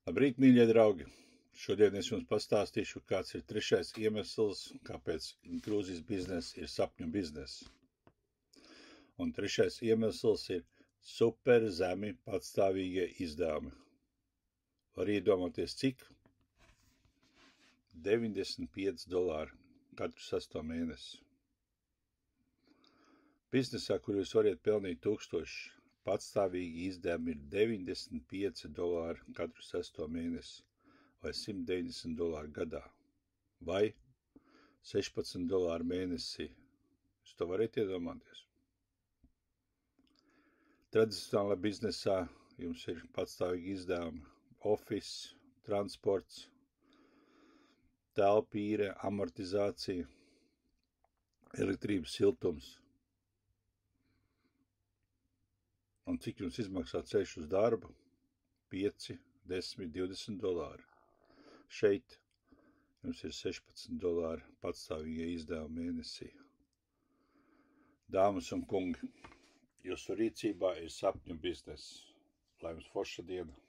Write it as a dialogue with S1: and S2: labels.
S1: Labrīt, mīļie draugi! Šodien es jums pastāstīšu, kāds ir trešais iemesls, kāpēc Grūzijas biznesa ir sapņu biznesa. Un trešais iemesls ir super zemi patstāvīgie izdevumi. Var iedomāties cik? $95 katru 6. mēnesi. Biznesā, kur jūs variet pelnīt 1000, patstāvīgi izdevumi ir $95 katru 6. mēnesi vai $190 gadā vai $16 mēnesī. Jūs to varat iedomāties. Tradicionālā biznesā jums ir patstāvīgi izdevumi office, transports, telpu īre, amortizācija, elektrības siltums. Un cik jums izmaksā ceļš uz darbu? 5, 10, $20. Šeit jums ir $16 patstāvīgie izdevumi mēnesī. Dāmas un kungi, jūsu rīcībā ir sapņu bizness. Lai jums forša diena!